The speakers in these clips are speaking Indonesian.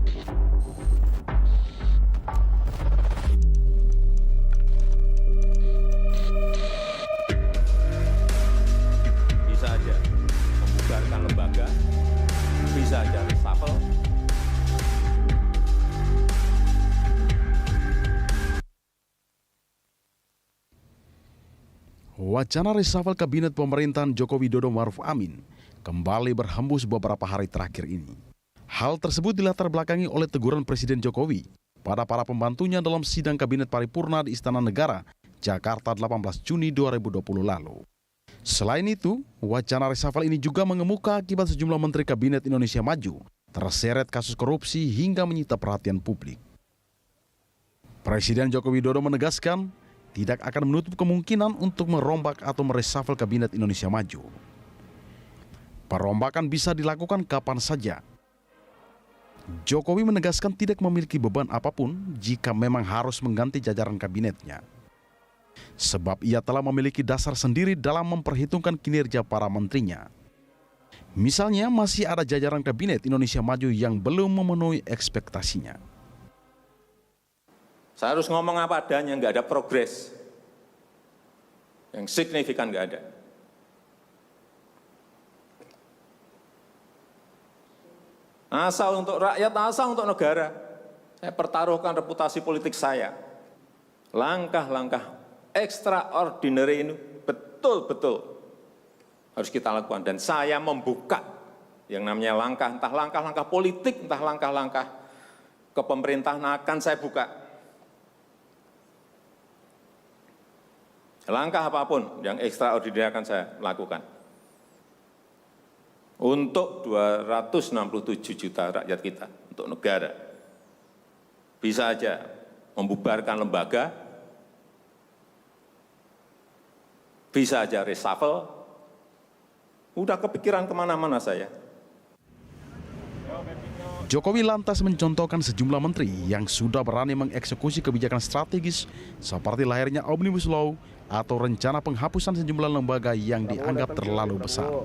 Bisa aja membubarkan lembaga, bisa aja reshuffle. Wacana reshuffle kabinet pemerintahan Joko Widodo Ma'ruf Amin kembali berhembus beberapa hari terakhir ini. Hal tersebut dilatar belakangi oleh teguran Presiden Jokowi pada para pembantunya dalam sidang kabinet paripurna di Istana Negara, Jakarta 18 Juni 2020 lalu. Selain itu, wacana reshuffle ini juga mengemuka akibat sejumlah menteri kabinet Indonesia Maju terseret kasus korupsi hingga menyita perhatian publik. Presiden Joko Widodo menegaskan tidak akan menutup kemungkinan untuk merombak atau mereshuffle kabinet Indonesia Maju. Perombakan bisa dilakukan kapan saja. Jokowi menegaskan tidak memiliki beban apapun jika memang harus mengganti jajaran kabinetnya. Sebab ia telah memiliki dasar sendiri dalam memperhitungkan kinerja para menterinya. Misalnya masih ada jajaran kabinet Indonesia Maju yang belum memenuhi ekspektasinya. Saya harus ngomong apa adanya, nggak ada progres yang signifikan, nggak ada. Asal untuk rakyat, asal untuk negara. Saya pertaruhkan reputasi politik saya. Langkah-langkah extraordinary ini betul-betul harus kita lakukan. Dan saya membuka yang namanya langkah, entah langkah-langkah politik, entah langkah-langkah kepemerintahan akan saya buka. Langkah apapun yang ekstraordinari akan saya lakukan untuk 267 juta rakyat kita, untuk negara. Bisa aja membubarkan lembaga, bisa aja reshuffle, udah kepikiran kemana-mana saya. Jokowi lantas mencontohkan sejumlah menteri yang sudah berani mengeksekusi kebijakan strategis seperti lahirnya Omnibus Law atau rencana penghapusan sejumlah lembaga yang dianggap terlalu besar.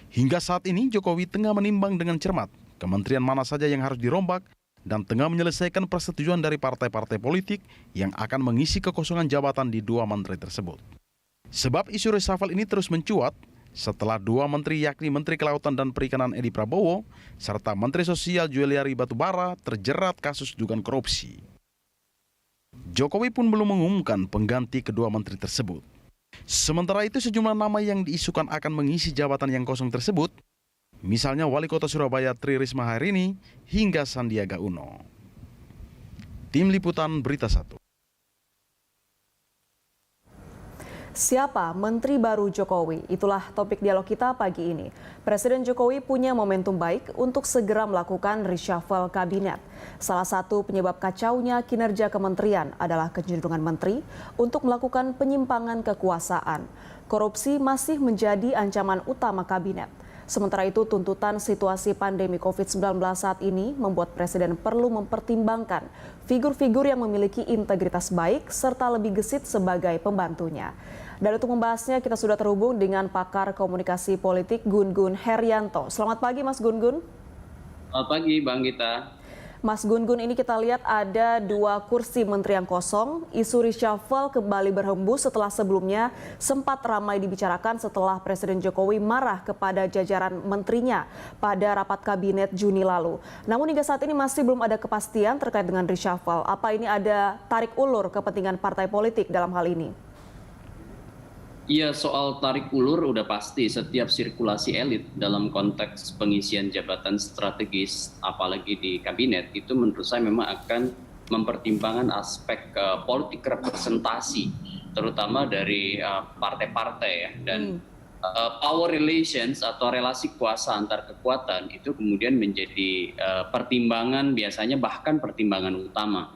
Hingga saat ini Jokowi tengah menimbang dengan cermat kementerian mana saja yang harus dirombak dan tengah menyelesaikan persetujuan dari partai-partai politik yang akan mengisi kekosongan jabatan di dua menteri tersebut. Sebab isu reshuffle ini terus mencuat setelah dua menteri yakni Menteri Kelautan dan Perikanan Edi Prabowo serta Menteri Sosial Juliari Batubara terjerat kasus dugaan korupsi. Jokowi pun belum mengumumkan pengganti kedua menteri tersebut. Sementara itu sejumlah nama yang diisukan akan mengisi jabatan yang kosong tersebut, misalnya Wali Kota Surabaya Tri Risma hari ini hingga Sandiaga Uno. Tim Liputan Berita 1. Siapa Menteri baru Jokowi? Itulah topik dialog kita pagi ini. Presiden Jokowi punya momentum baik untuk segera melakukan reshuffle kabinet. Salah satu penyebab kacaunya kinerja kementerian adalah kecenderungan menteri untuk melakukan penyimpangan kekuasaan. Korupsi masih menjadi ancaman utama kabinet. Sementara itu, tuntutan situasi pandemi COVID-19 saat ini membuat Presiden perlu mempertimbangkan figur-figur yang memiliki integritas baik serta lebih gesit sebagai pembantunya. Dan untuk membahasnya, kita sudah terhubung dengan pakar komunikasi politik Gun Gun Herianto. Selamat pagi, Mas Gun Gun. Selamat pagi, Bang Gita. Mas Gun Gun, ini kita lihat ada dua kursi menteri yang kosong. Isu reshuffle kembali berhembus setelah sebelumnya sempat ramai dibicarakan setelah Presiden Jokowi marah kepada jajaran menterinya pada rapat kabinet Juni lalu. Namun hingga saat ini masih belum ada kepastian terkait dengan reshuffle. Apa ini ada tarik ulur kepentingan partai politik dalam hal ini? Iya, soal tarik ulur udah pasti setiap sirkulasi elit dalam konteks pengisian jabatan strategis, apalagi di kabinet, itu menurut saya memang akan mempertimbangkan aspek politik representasi, terutama dari partai-partai ya, dan power relations atau relasi kuasa antar kekuatan itu kemudian menjadi pertimbangan, biasanya bahkan pertimbangan utama.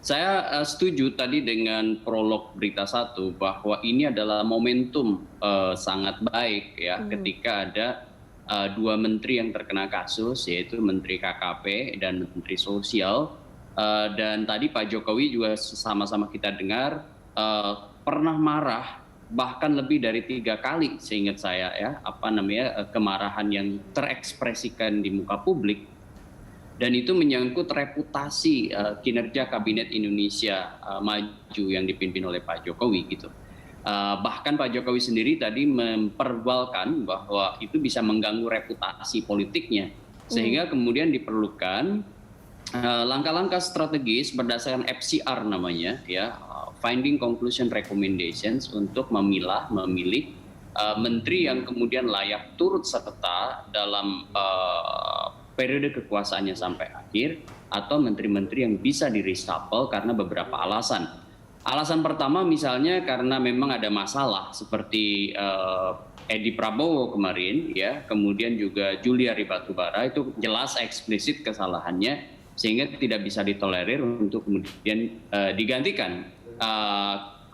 Saya setuju tadi dengan prolog Berita 1 bahwa ini adalah momentum sangat baik ya ketika ada dua menteri yang terkena kasus, yaitu Menteri KKP dan Menteri Sosial. Dan tadi Pak Jokowi juga sama-sama kita dengar pernah marah bahkan lebih dari 3 kali seingat saya ya, kemarahan yang terekspresikan di muka publik. dan itu menyangkut reputasi kinerja Kabinet Indonesia Maju yang dipimpin oleh Pak Jokowi gitu. Bahkan Pak Jokowi sendiri tadi memperbalkan bahwa itu bisa mengganggu reputasi politiknya, sehingga kemudian diperlukan langkah-langkah strategis berdasarkan FCR namanya, ya, Finding Conclusion Recommendations, untuk memilih menteri yang kemudian layak turut serta dalam periode kekuasaannya sampai akhir, atau menteri-menteri yang bisa di-reshuffle karena beberapa alasan. Alasan pertama misalnya karena memang ada masalah seperti Edi Prabowo kemarin, ya, kemudian juga Juliari Batubara, itu jelas eksplisit kesalahannya sehingga tidak bisa ditolerir untuk kemudian digantikan.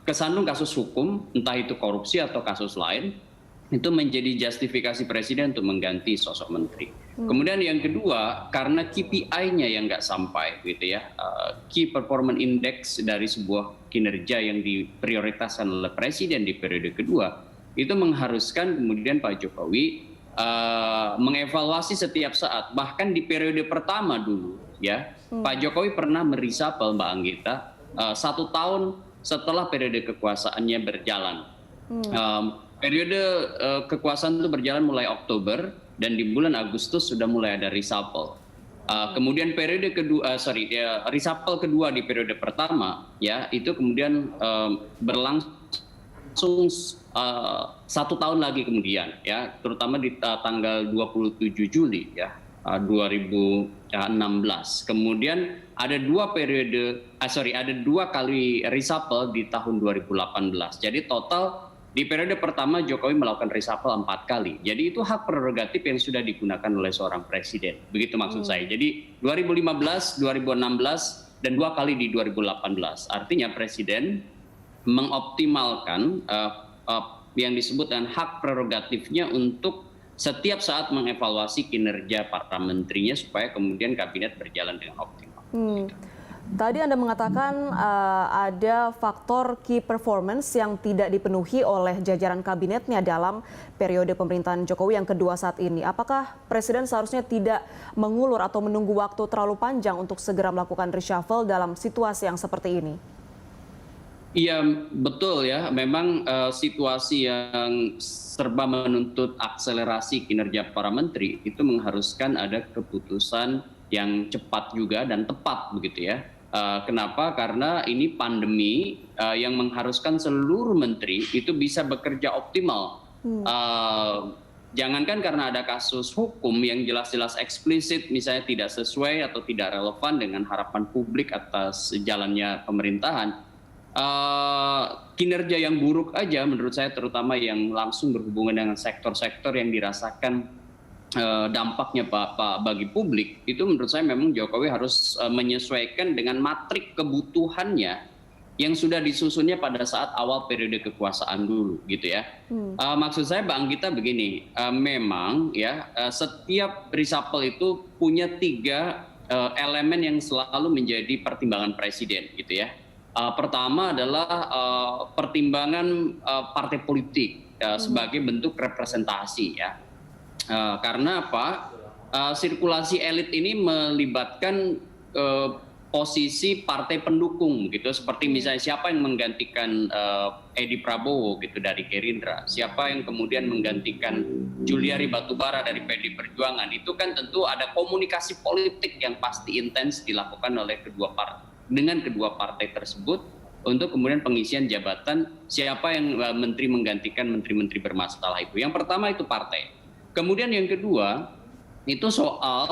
Kesandung kasus hukum, entah itu korupsi atau kasus lain, itu menjadi justifikasi presiden untuk mengganti sosok menteri. Kemudian yang kedua, karena KPI-nya yang nggak sampai, gitu ya, Key Performance Index dari sebuah kinerja yang diprioritaskan oleh presiden di periode kedua, itu mengharuskan kemudian Pak Jokowi mengevaluasi setiap saat. Bahkan di periode pertama dulu, ya, Pak Jokowi pernah mereshuffle, Mbak Anggita, 1 tahun setelah periode kekuasaannya berjalan. Periode kekuasaan itu berjalan mulai Oktober, dan di bulan Agustus sudah mulai ada reshuffle. Kemudian periode kedua, reshuffle kedua di periode pertama, ya, itu kemudian berlangsung 1 tahun lagi kemudian, ya, terutama di tanggal 27 Juli, ya, 2016. Kemudian ada 2 kali reshuffle di tahun 2018. Jadi total di periode pertama Jokowi melakukan reshuffle 4 kali. Jadi itu hak prerogatif yang sudah digunakan oleh seorang presiden. Begitu maksud saya. Jadi 2015, 2016, dan 2 kali di 2018. Artinya presiden mengoptimalkan yang disebut dengan hak prerogatifnya untuk setiap saat mengevaluasi kinerja para menterinya supaya kemudian kabinet berjalan dengan optimal. Tadi Anda mengatakan ada faktor key performance yang tidak dipenuhi oleh jajaran kabinetnya dalam periode pemerintahan Jokowi yang kedua saat ini. Apakah Presiden seharusnya tidak mengulur atau menunggu waktu terlalu panjang untuk segera melakukan reshuffle dalam situasi yang seperti ini? Iya, betul ya. Memang situasi yang serba menuntut akselerasi kinerja para menteri itu mengharuskan ada keputusan yang cepat juga dan tepat, begitu ya. Kenapa? Karena ini pandemi yang mengharuskan seluruh menteri itu bisa bekerja optimal. Jangankan karena ada kasus hukum yang jelas-jelas eksplisit, misalnya tidak sesuai atau tidak relevan dengan harapan publik atas jalannya pemerintahan. Kinerja yang buruk aja menurut saya, terutama yang langsung berhubungan dengan sektor-sektor yang dirasakan dampaknya bagi publik, itu menurut saya memang Jokowi harus menyesuaikan dengan matrik kebutuhannya yang sudah disusunnya pada saat awal periode kekuasaan dulu, gitu ya. Maksud saya, Mbak Anggita, begini, memang ya setiap reshuffle itu punya 3 elemen yang selalu menjadi pertimbangan presiden, gitu ya. Pertama adalah pertimbangan partai politik sebagai bentuk representasi, ya. Karena apa? Sirkulasi elit ini melibatkan posisi partai pendukung, gitu. Seperti misalnya siapa yang menggantikan Edi Prabowo, gitu, dari Gerindra, siapa yang kemudian menggantikan Juliari Batubara dari PD Perjuangan, itu kan tentu ada komunikasi politik yang pasti intens dilakukan oleh kedua partai tersebut untuk kemudian pengisian jabatan siapa yang menteri menggantikan menteri-menteri bermasalah itu. Yang pertama itu partai. Kemudian yang kedua itu soal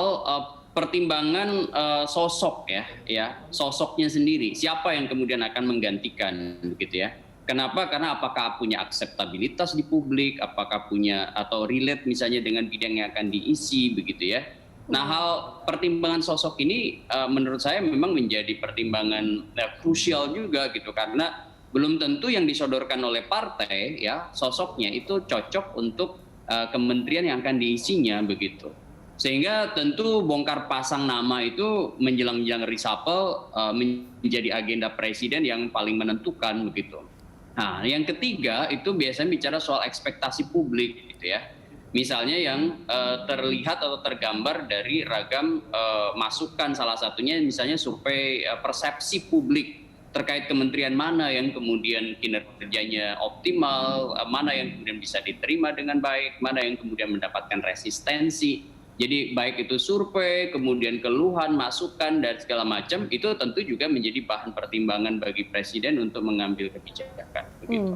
pertimbangan sosok, ya sosoknya sendiri, siapa yang kemudian akan menggantikan, begitu ya. Kenapa? Karena apakah punya akseptabilitas di publik, apakah punya atau relate misalnya dengan bidang yang akan diisi, begitu ya. Nah, hal pertimbangan sosok ini menurut saya memang menjadi pertimbangan krusial juga, gitu, karena belum tentu yang disodorkan oleh partai, ya, sosoknya itu cocok untuk kementerian yang akan diisinya, begitu. Sehingga tentu bongkar pasang nama itu menjelang reshuffle menjadi agenda presiden yang paling menentukan, begitu. Nah, yang ketiga itu biasanya bicara soal ekspektasi publik, gitu ya. Misalnya yang terlihat atau tergambar dari ragam masukan, salah satunya misalnya survei persepsi publik terkait kementerian mana yang kemudian kinerjanya optimal, mana yang kemudian bisa diterima dengan baik, mana yang kemudian mendapatkan resistensi. Jadi baik itu survei, kemudian keluhan, masukan, dan segala macam, itu tentu juga menjadi bahan pertimbangan bagi Presiden untuk mengambil kebijakan. Begitu.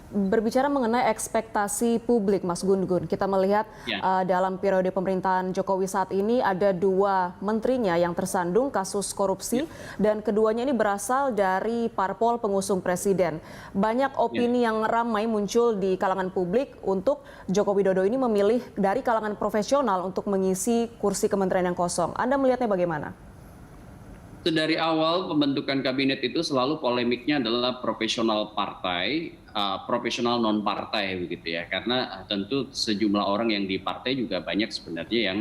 Berbicara mengenai ekspektasi publik, Mas Gun-Gun, kita melihat dalam periode pemerintahan Jokowi saat ini ada 2 menterinya yang tersandung kasus korupsi dan keduanya ini berasal dari parpol pengusung presiden. Banyak opini yang ramai muncul di kalangan publik untuk Joko Widodo ini memilih dari kalangan profesional untuk mengisi kursi kementerian yang kosong. Anda melihatnya bagaimana? Dari awal pembentukan kabinet itu selalu polemiknya adalah profesional partai, profesional non partai begitu ya, karena tentu sejumlah orang yang di partai juga banyak sebenarnya yang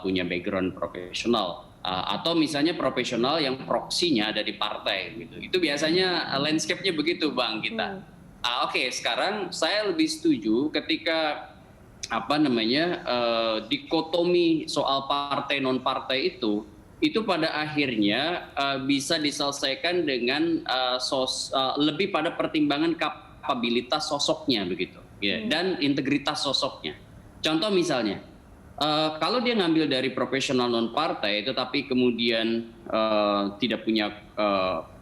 punya background profesional, atau misalnya profesional yang proksinya ada di partai gitu. Itu biasanya landscape-nya begitu, Bang kita. Oke, sekarang saya lebih setuju ketika dikotomi soal partai non partai itu pada akhirnya bisa diselesaikan dengan lebih pada pertimbangan kapabilitas sosoknya begitu, ya, dan integritas sosoknya. Contoh misalnya, kalau dia ngambil dari profesional non partai, tetapi kemudian tidak punya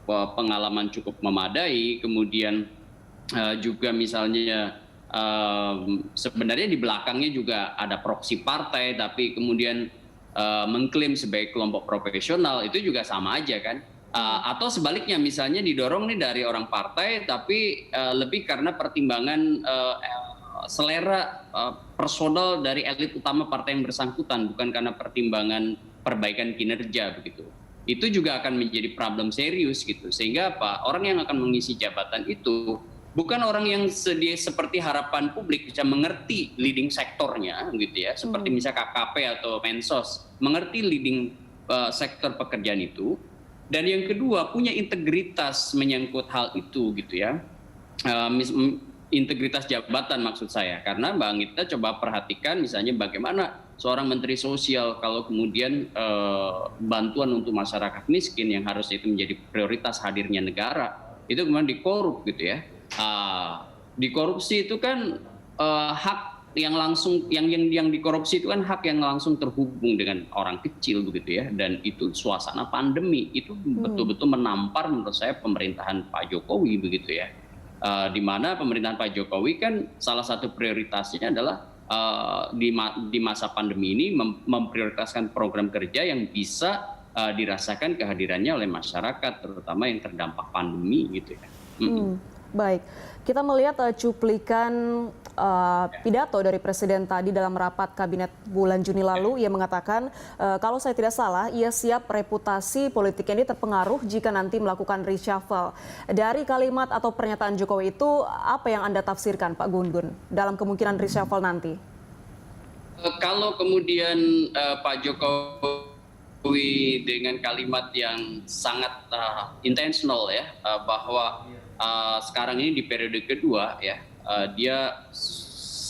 pengalaman cukup memadai, kemudian juga misalnya sebenarnya di belakangnya juga ada proksi partai, tapi kemudian mengklaim sebagai kelompok profesional, itu juga sama aja kan. Atau sebaliknya misalnya didorong nih dari orang partai tapi lebih karena pertimbangan selera personal dari elit utama partai yang bersangkutan, bukan karena pertimbangan perbaikan kinerja begitu. Itu juga akan menjadi problem serius gitu. Sehingga orang yang akan mengisi jabatan itu bukan orang yang seperti harapan publik bisa mengerti leading sektornya gitu ya, seperti misalnya KKP atau Mensos, mengerti leading sektor pekerjaan itu. Dan yang kedua, punya integritas menyangkut hal itu gitu ya. Integritas jabatan maksud saya, karena Bang kita coba perhatikan misalnya bagaimana seorang menteri sosial kalau kemudian bantuan untuk masyarakat miskin yang harusnya itu menjadi prioritas hadirnya negara, itu kemudian dikorup gitu ya. Dikorupsi itu kan hak yang langsung yang dikorupsi itu kan hak yang langsung terhubung dengan orang kecil begitu ya, dan itu suasana pandemi itu betul-betul menampar menurut saya pemerintahan Pak Jokowi begitu ya, di mana pemerintahan Pak Jokowi kan salah satu prioritasnya adalah di masa pandemi ini memprioritaskan program kerja yang bisa dirasakan kehadirannya oleh masyarakat terutama yang terdampak pandemi gitu ya. Baik, kita melihat cuplikan pidato dari Presiden tadi dalam rapat kabinet bulan Juni lalu. Ia mengatakan kalau saya tidak salah, ia siap reputasi politiknya ini terpengaruh jika nanti melakukan reshuffle. Dari kalimat atau pernyataan Jokowi itu, apa yang Anda tafsirkan Pak Gun-Gun dalam kemungkinan reshuffle nanti? Kalau kemudian Pak Jokowi dengan kalimat yang sangat intentional ya, bahwa sekarang ini di periode kedua ya, dia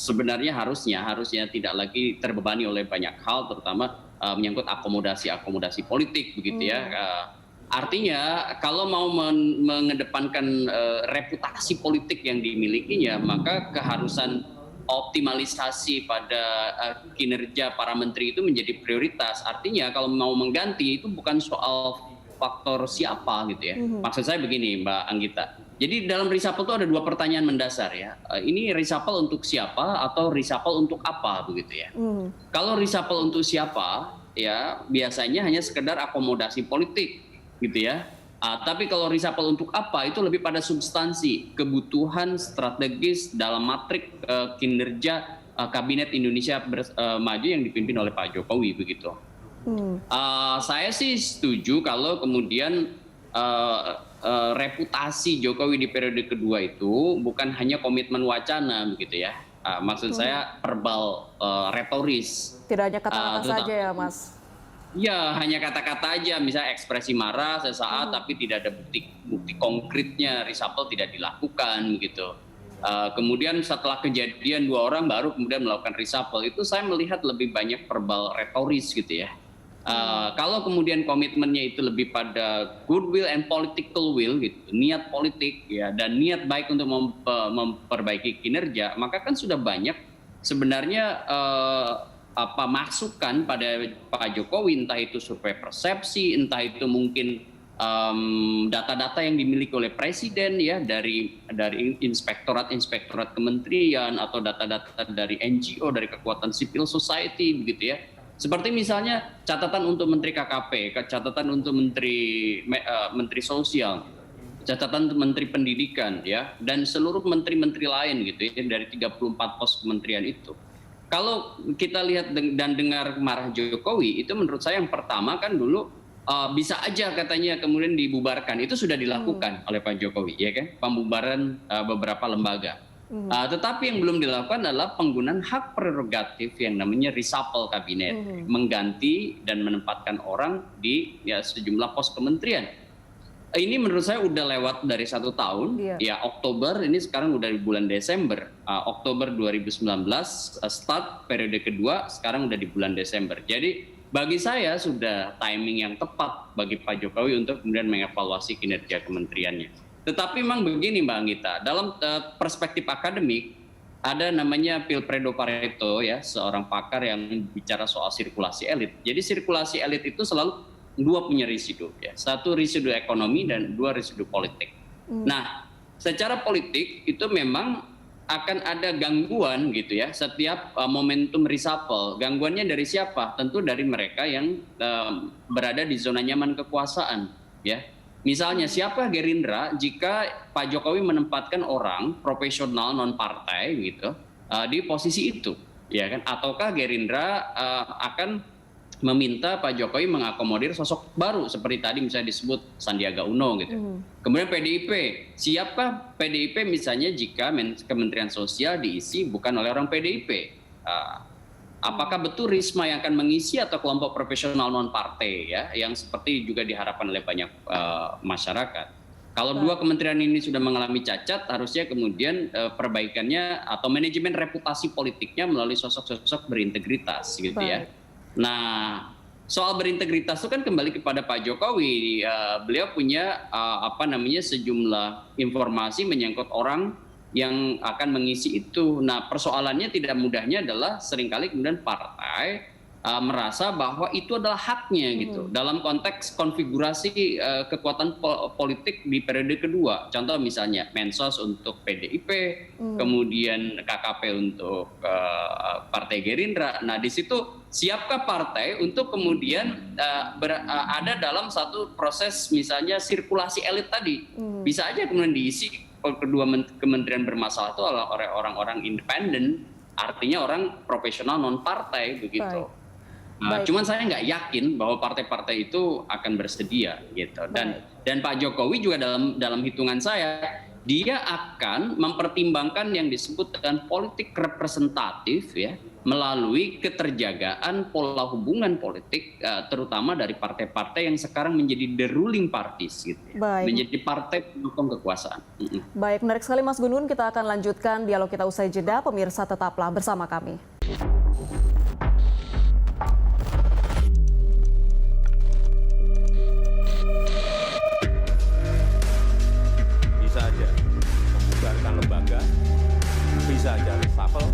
sebenarnya harusnya tidak lagi terbebani oleh banyak hal, terutama menyangkut akomodasi politik begitu ya. Artinya kalau mau mengedepankan reputasi politik yang dimilikinya, maka keharusan optimalisasi pada kinerja para menteri itu menjadi prioritas. Artinya kalau mau mengganti itu bukan soal faktor siapa gitu ya. Maksud saya begini Mbak Anggita. Jadi dalam reshuffle itu ada 2 pertanyaan mendasar ya. Ini reshuffle untuk siapa atau reshuffle untuk apa begitu ya. Kalau reshuffle untuk siapa ya biasanya hanya sekedar akomodasi politik gitu ya. Tapi kalau reshuffle untuk apa itu lebih pada substansi, kebutuhan strategis dalam matrik kinerja Kabinet Indonesia Maju yang dipimpin oleh Pak Jokowi begitu. Saya sih setuju kalau kemudian reputasi Jokowi di periode kedua itu bukan hanya komitmen wacana begitu ya. Maksud saya verbal, retoris. Tidak hanya kata-kata saja ya Mas? Ya hanya kata-kata aja, misalnya ekspresi marah sesaat tapi tidak ada bukti konkretnya, reshuffle tidak dilakukan gitu. Kemudian setelah kejadian 2 orang baru kemudian melakukan reshuffle. Itu saya melihat lebih banyak verbal retoris gitu ya. Kalau kemudian komitmennya itu lebih pada goodwill and political will gitu, niat politik ya dan niat baik untuk memperbaiki kinerja, maka kan sudah banyak sebenarnya masukan pada Pak Jokowi, entah itu survei persepsi, entah itu mungkin data-data yang dimiliki oleh presiden ya dari inspektorat kementerian atau data-data dari NGO, dari kekuatan civil society begitu ya. Seperti misalnya catatan untuk Menteri KKP, catatan untuk Menteri Sosial, catatan untuk Menteri Pendidikan ya, dan seluruh menteri-menteri lain gitu ya dari 34 pos kementerian itu. Kalau kita lihat dan dengar marah Jokowi, itu menurut saya yang pertama kan dulu bisa aja katanya kemudian dibubarkan. Itu sudah dilakukan oleh Pak Jokowi, ya kan? Pembubaran beberapa lembaga. Tetapi yang belum dilakukan adalah penggunaan hak prerogatif yang namanya reshuffle kabinet, mengganti dan menempatkan orang di sejumlah pos kementerian. Ini menurut saya udah lewat dari 1 tahun, ya Oktober, ini sekarang udah di bulan Desember, Oktober 2019 start periode kedua, sekarang udah di bulan Desember. Jadi bagi saya sudah timing yang tepat bagi Pak Jokowi untuk kemudian mengevaluasi kinerja kementeriannya. Tetapi memang begini Mbak Anggita, dalam perspektif akademik ada namanya Pilpredo Pareto ya, seorang pakar yang bicara soal sirkulasi elit. Jadi sirkulasi elit itu selalu 2 punya residu ya, 1 residu ekonomi dan 2 residu politik. Nah, secara politik itu memang akan ada gangguan gitu ya setiap momentum reshuffle. Gangguannya dari siapa? Tentu dari mereka yang berada di zona nyaman kekuasaan ya. Misalnya siapa Gerindra jika Pak Jokowi menempatkan orang profesional non partai gitu di posisi itu ya kan, ataukah Gerindra akan meminta Pak Jokowi mengakomodir sosok baru seperti tadi misalnya disebut Sandiaga Uno gitu. Kemudian PDIP, siapkah PDIP misalnya jika Kementerian Sosial diisi bukan oleh orang PDIP? Apakah betul Risma yang akan mengisi atau kelompok profesional non partai ya, yang seperti juga diharapkan oleh banyak masyarakat? Kalau 2 kementerian ini sudah mengalami cacat, harusnya kemudian perbaikannya atau manajemen reputasi politiknya melalui sosok-sosok berintegritas gitu ya. Nah, soal berintegritas itu kan kembali kepada Pak Jokowi. Beliau punya sejumlah informasi menyangkut orang yang akan mengisi itu. Nah, persoalannya tidak mudahnya adalah seringkali kemudian partai merasa bahwa itu adalah haknya gitu. Dalam konteks konfigurasi kekuatan politik di periode kedua. Contoh misalnya Mensos untuk PDIP, kemudian KKP untuk Partai Gerindra. Nah, di situ siapkah partai untuk kemudian ada dalam satu proses misalnya sirkulasi elit tadi? Bisa aja kemudian diisi kedua kementerian bermasalah itu oleh orang-orang independen, artinya orang profesional non partai begitu. Cuman saya nggak yakin bahwa partai-partai itu akan bersedia gitu. Dan Pak Jokowi juga dalam hitungan saya, dia akan mempertimbangkan yang disebut dengan politik representatif ya, melalui keterjagaan pola hubungan politik terutama dari partai-partai yang sekarang menjadi the ruling parties gitu ya. Menjadi partai pendukung kekuasaan. Baik, menarik sekali Mas Gun Gun. Kita akan lanjutkan dialog kita usai jeda. Pemirsa tetaplah bersama kami. Bisa aja membubarkan lembaga, bisa aja reshuffle.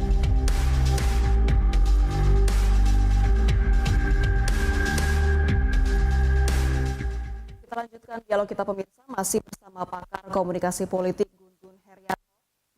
Kita lanjutkan dialog kita pemirsa, masih bersama pakar komunikasi politik Gun Gun Herianto.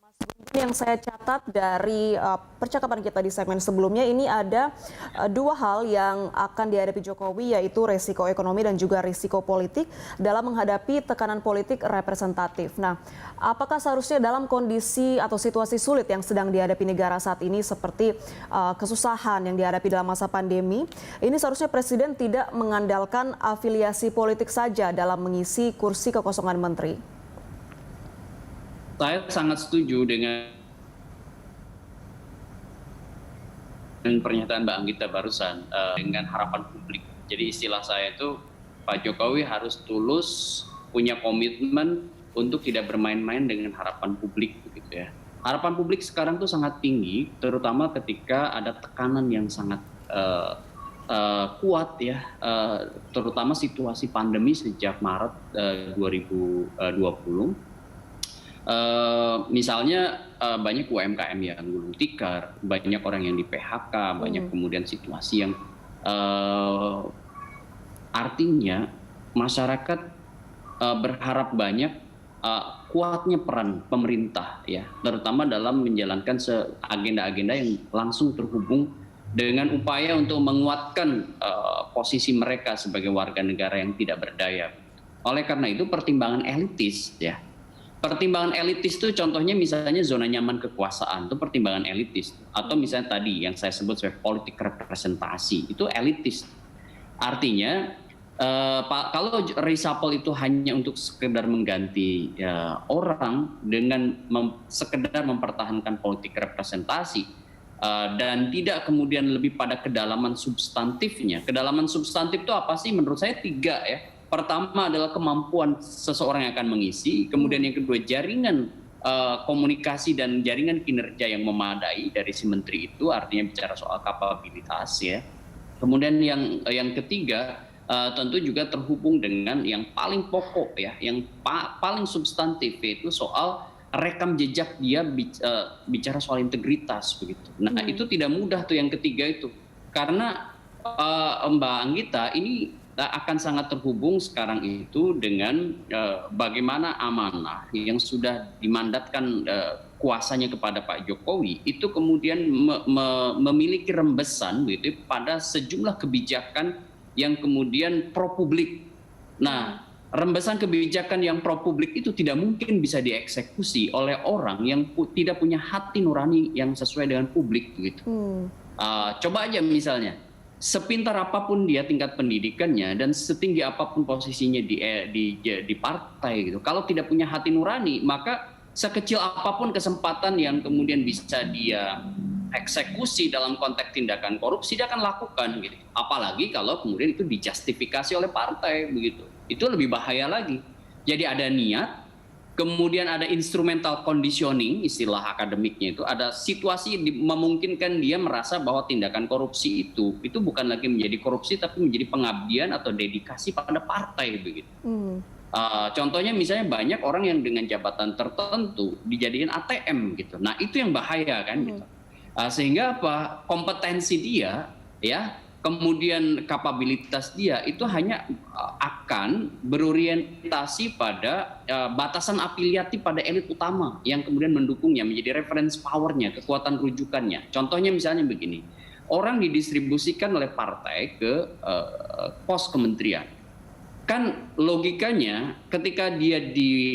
Mas Gun Gun, yang saya catat dari percakapan kita di segmen sebelumnya, ini ada 2 hal yang akan dihadapi Jokowi, yaitu resiko ekonomi dan juga risiko politik dalam menghadapi tekanan politik representatif. Nah, apakah seharusnya dalam kondisi atau situasi sulit yang sedang dihadapi negara saat ini seperti kesusahan yang dihadapi dalam masa pandemi, ini seharusnya Presiden tidak mengandalkan afiliasi politik saja dalam mengisi kursi kekosongan menteri? Saya sangat setuju dengan pernyataan Mbak Anggita barusan dengan harapan publik. Jadi istilah saya itu Pak Jokowi harus tulus punya komitmen untuk tidak bermain-main dengan harapan publik begitu ya. Harapan publik sekarang tuh sangat tinggi, terutama ketika ada tekanan yang sangat kuat ya, terutama situasi pandemi sejak Maret 2020. Misalnya banyak UMKM yang gulung tikar, banyak orang yang di PHK, banyak kemudian situasi yang artinya masyarakat berharap banyak kuatnya peran pemerintah ya, terutama dalam menjalankan agenda-agenda yang langsung terhubung dengan upaya untuk menguatkan posisi mereka sebagai warga negara yang tidak berdaya. Oleh karena itu pertimbangan elitis ya. Pertimbangan elitis itu contohnya misalnya zona nyaman kekuasaan itu pertimbangan elitis, atau misalnya tadi yang saya sebut sebagai politik representasi itu elitis. Artinya kalau reshuffle itu hanya untuk sekedar mengganti orang dengan sekedar mempertahankan politik representasi dan tidak kemudian lebih pada kedalaman substantifnya. Kedalaman substantif itu apa sih? Menurut saya 3 ya. Pertama adalah kemampuan seseorang yang akan mengisi, kemudian yang kedua jaringan komunikasi dan jaringan kinerja yang memadai dari si menteri itu, artinya bicara soal kapabilitas ya. Kemudian yang ketiga tentu juga terhubung dengan yang paling pokok ya, yang paling substantif, yaitu soal rekam jejak dia bicara soal integritas begitu. Nah itu tidak mudah tuh yang ketiga itu, karena Mbak Anggita ini akan sangat terhubung sekarang itu dengan bagaimana amanah yang sudah dimandatkan kuasanya kepada Pak Jokowi itu kemudian memiliki rembesan gitu pada sejumlah kebijakan yang kemudian pro publik. Nah, rembesan kebijakan yang pro publik itu tidak mungkin bisa dieksekusi oleh orang yang tidak punya hati nurani yang sesuai dengan publik gitu. Coba aja misalnya, sepintar apapun dia tingkat pendidikannya dan setinggi apapun posisinya di partai gitu, kalau tidak punya hati nurani, maka sekecil apapun kesempatan yang kemudian bisa dia eksekusi dalam konteks tindakan korupsi dia akan lakukan gitu. Apalagi kalau kemudian itu dijustifikasi oleh partai begitu. Itu lebih bahaya lagi. Jadi ada niat, kemudian ada instrumental conditioning, istilah akademiknya itu, ada situasi memungkinkan dia merasa bahwa tindakan korupsi itu bukan lagi menjadi korupsi tapi menjadi pengabdian atau dedikasi pada partai begitu. Contohnya misalnya banyak orang yang dengan jabatan tertentu dijadiin ATM gitu. Nah, itu yang bahaya kan gitu. Sehingga apa? Kompetensi dia ya, kemudian kapabilitas dia itu hanya akan berorientasi pada batasan afiliatif pada elit utama yang kemudian mendukungnya, menjadi reference powernya, kekuatan rujukannya. Contohnya misalnya begini, orang didistribusikan oleh partai ke pos kementerian. Kan logikanya ketika dia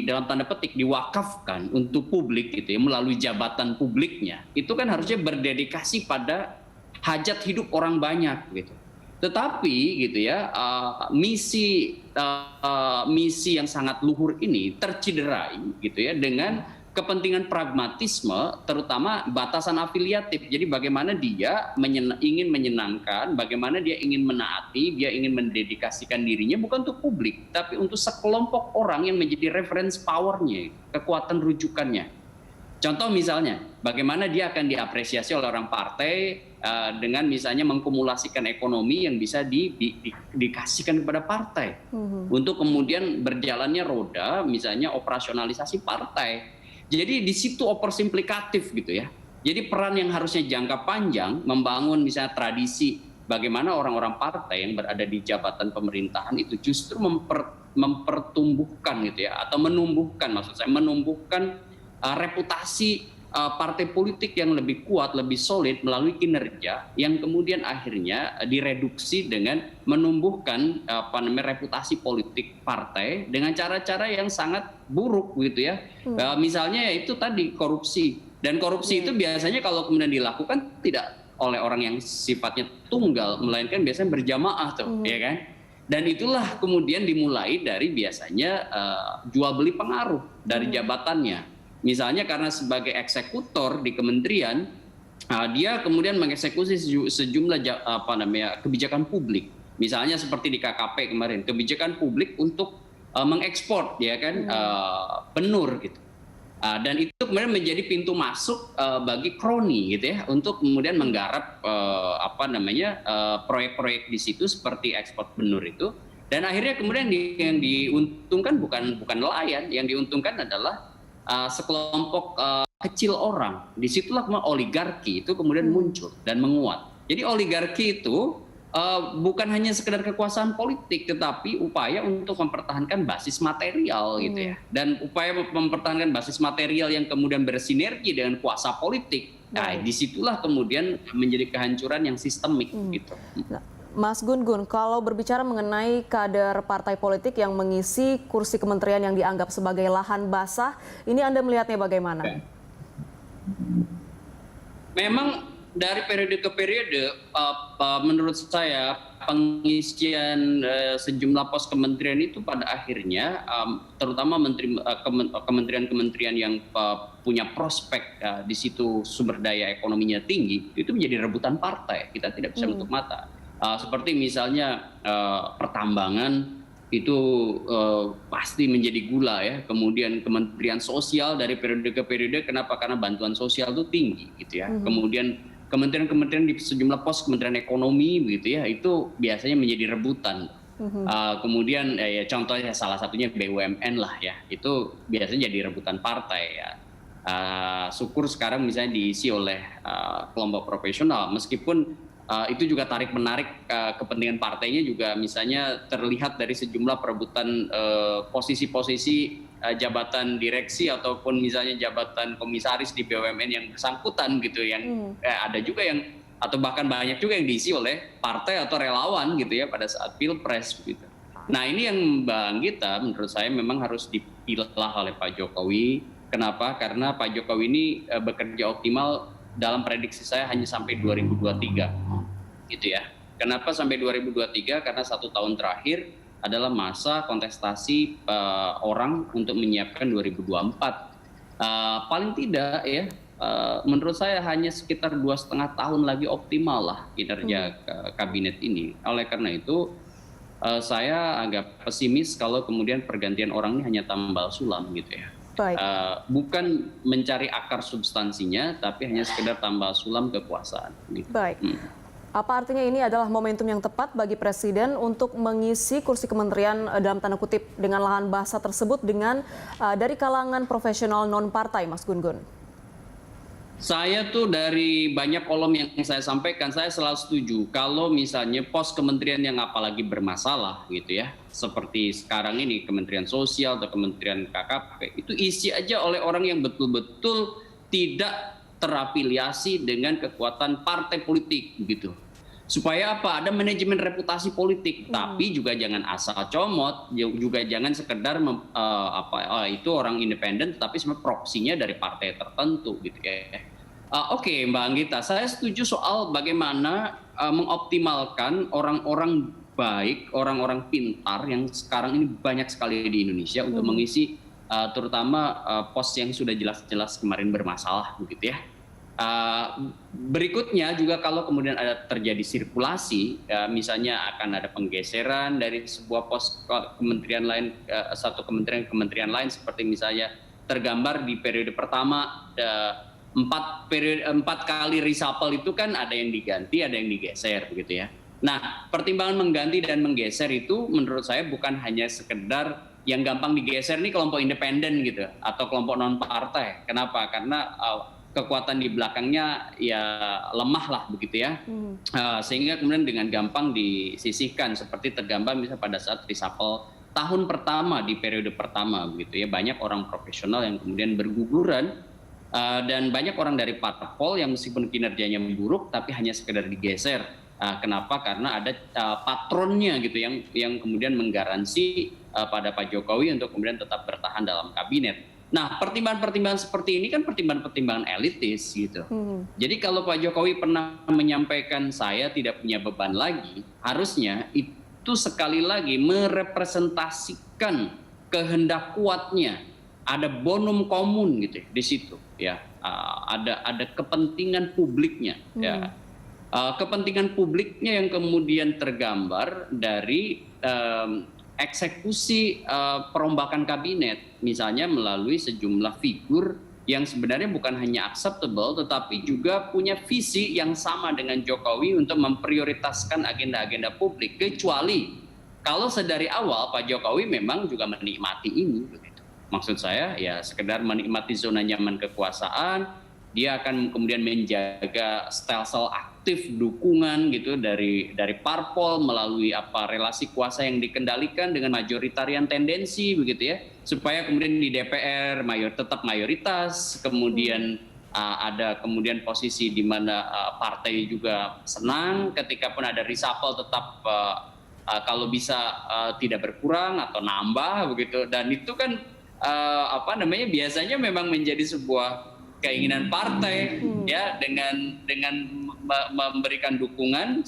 dalam tanda petik diwakafkan untuk publik gitu ya, melalui jabatan publiknya, itu kan harusnya berdedikasi pada hajat hidup orang banyak gitu. Tetapi gitu ya, misi yang sangat luhur ini terciderai gitu ya dengan kepentingan pragmatisme, terutama batasan afiliatif. Jadi bagaimana dia ingin menyenangkan, bagaimana dia ingin menaati, dia ingin mendedikasikan dirinya bukan untuk publik, tapi untuk sekelompok orang yang menjadi reference power-nya, kekuatan rujukannya. Contoh misalnya, bagaimana dia akan diapresiasi oleh orang partai dengan misalnya mengkumulasikan ekonomi yang bisa dikasihkan kepada partai untuk kemudian berjalannya roda, misalnya operasionalisasi partai. Jadi di situ oversimplikatif gitu ya. Jadi peran yang harusnya jangka panjang membangun misalnya tradisi bagaimana orang-orang partai yang berada di jabatan pemerintahan itu justru mempertumbuhkan gitu ya, atau menumbuhkan, maksud saya menumbuhkan reputasi partai politik yang lebih kuat, lebih solid melalui kinerja yang kemudian akhirnya direduksi dengan menumbuhkan reputasi politik partai dengan cara-cara yang sangat buruk gitu ya. Misalnya itu tadi korupsi, dan korupsi itu biasanya kalau kemudian dilakukan tidak oleh orang yang sifatnya tunggal, melainkan biasanya berjamaah tuh, ya kan? Dan itulah kemudian dimulai dari biasanya jual beli pengaruh dari jabatannya. Misalnya karena sebagai eksekutor di kementerian, dia kemudian mengeksekusi sejumlah kebijakan publik. Misalnya seperti di KKP kemarin, kebijakan publik untuk mengekspor ya kan benur gitu. Dan itu kemudian menjadi pintu masuk bagi kroni gitu ya untuk kemudian menggarap proyek-proyek di situ seperti ekspor benur itu. Dan akhirnya kemudian yang diuntungkan bukan nelayan, yang diuntungkan adalah sekelompok kecil orang. Disitulah kemudian oligarki itu kemudian muncul dan menguat. Jadi oligarki itu bukan hanya sekedar kekuasaan politik, tetapi upaya untuk mempertahankan basis material gitu ya. Dan upaya mempertahankan basis material yang kemudian bersinergi dengan kuasa politik. Nah, disitulah kemudian menjadi kehancuran yang sistemik gitu. Nah, Mas Gun-Gun, kalau berbicara mengenai kader partai politik yang mengisi kursi kementerian yang dianggap sebagai lahan basah, ini Anda melihatnya bagaimana? Memang dari periode ke periode, menurut saya pengisian sejumlah pos kementerian itu pada akhirnya, terutama kementerian-kementerian yang punya prospek di situ sumber daya ekonominya tinggi, itu menjadi rebutan partai. Kita tidak bisa menutup mata. Seperti misalnya pertambangan itu pasti menjadi gula ya. Kemudian Kementerian Sosial dari periode ke periode, kenapa? Karena bantuan sosial itu tinggi gitu ya. Kemudian kementerian-kementerian di sejumlah pos Kementerian Ekonomi begitu ya, itu biasanya menjadi rebutan. Kemudian ya contohnya salah satunya BUMN lah ya, itu biasanya jadi rebutan partai ya. Syukur sekarang misalnya diisi oleh kelompok profesional, meskipun itu juga tarik-menarik kepentingan partainya juga misalnya terlihat dari sejumlah perebutan posisi-posisi jabatan direksi ataupun misalnya jabatan komisaris di BUMN yang bersangkutan gitu, yang ada juga yang atau bahkan banyak juga yang diisi oleh partai atau relawan gitu ya pada saat pilpres gitu. Nah ini yang Bang Gita menurut saya memang harus dipilah oleh Pak Jokowi. Kenapa? Karena Pak Jokowi ini bekerja optimal dalam prediksi saya hanya sampai 2023 gitu ya. Kenapa sampai 2023? Karena 1 tahun terakhir adalah masa kontestasi orang untuk menyiapkan 2024. Paling tidak ya, menurut saya hanya sekitar 2,5 tahun lagi optimal lah kinerja kabinet ini. Oleh karena itu saya agak pesimis kalau kemudian pergantian orang ini hanya tambal sulam gitu ya. Baik. Bukan mencari akar substansinya, tapi hanya sekedar tambal sulam kekuasaan. Gitu. Baik. Apa artinya ini adalah momentum yang tepat bagi Presiden untuk mengisi kursi kementerian dalam tanda kutip dengan lahan basah tersebut dengan dari kalangan profesional non-partai, Mas Gun-Gun? Saya tuh dari banyak kolom yang saya sampaikan, saya selalu setuju kalau misalnya pos kementerian yang apalagi bermasalah gitu ya, seperti sekarang ini Kementerian Sosial atau Kementerian KKP, itu isi aja oleh orang yang betul-betul tidak terafiliasi dengan kekuatan partai politik gitu. Supaya apa? Ada manajemen reputasi politik, tapi juga jangan asal comot, juga jangan sekedar itu orang independen, tapi sebenarnya proksinya dari partai tertentu gitu ya. Oke, Mbak Anggita, saya setuju soal bagaimana mengoptimalkan orang-orang baik, orang-orang pintar yang sekarang ini banyak sekali di Indonesia untuk mengisi terutama pos yang sudah jelas-jelas kemarin bermasalah begitu ya. Berikutnya juga kalau kemudian ada terjadi sirkulasi, misalnya akan ada penggeseran dari sebuah pos kementerian lain, satu kementerian ke kementerian lain, seperti misalnya tergambar di periode pertama 4 kali reshuffle itu kan ada yang diganti, ada yang digeser begitu ya. Nah, pertimbangan mengganti dan menggeser itu menurut saya bukan hanya sekedar yang gampang digeser nih kelompok independen gitu atau kelompok non partai. Kenapa? Karena kekuatan di belakangnya ya lemah lah begitu ya, sehingga kemudian dengan gampang disisihkan seperti tergambar misalnya pada saat reshuffle tahun pertama di periode pertama begitu ya, banyak orang profesional yang kemudian berguguran dan banyak orang dari parpol yang meskipun kinerjanya buruk tapi hanya sekedar digeser. Kenapa? Karena ada patronnya gitu yang kemudian menggaransi pada Pak Jokowi untuk kemudian tetap bertahan dalam kabinet. Nah, pertimbangan-pertimbangan seperti ini kan pertimbangan-pertimbangan elitis gitu. Jadi kalau Pak Jokowi pernah menyampaikan saya tidak punya beban lagi, harusnya itu sekali lagi merepresentasikan kehendak kuatnya. Ada bonum komun gitu di situ ya. Ada kepentingan publiknya ya. Kepentingan publiknya yang kemudian tergambar dari eksekusi perombakan kabinet, misalnya melalui sejumlah figur yang sebenarnya bukan hanya acceptable, tetapi juga punya visi yang sama dengan Jokowi untuk memprioritaskan agenda-agenda publik. Kecuali kalau sedari awal Pak Jokowi memang juga menikmati ini. Maksud saya ya sekedar menikmati zona nyaman kekuasaan, dia akan kemudian menjaga stelsel aktif dukungan gitu dari parpol melalui relasi kuasa yang dikendalikan dengan majoritarian tendensi begitu ya, supaya kemudian di DPR tetap mayoritas, kemudian ada kemudian posisi di mana partai juga senang ketika pun ada reshuffle tetap kalau bisa tidak berkurang atau nambah begitu, dan itu kan biasanya memang menjadi sebuah keinginan partai ya dengan memberikan dukungan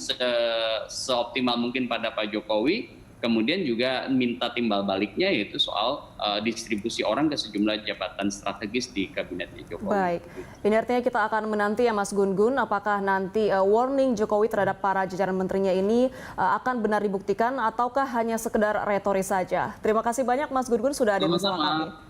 seoptimal mungkin pada Pak Jokowi, kemudian juga minta timbal baliknya yaitu soal distribusi orang ke sejumlah jabatan strategis di kabinetnya Jokowi. Baik, ini artinya kita akan menanti ya Mas Gun-Gun, apakah nanti warning Jokowi terhadap para jajaran menterinya ini akan benar dibuktikan ataukah hanya sekedar retoris saja. Terima kasih banyak Mas Gun-Gun sudah hadir bersama kami.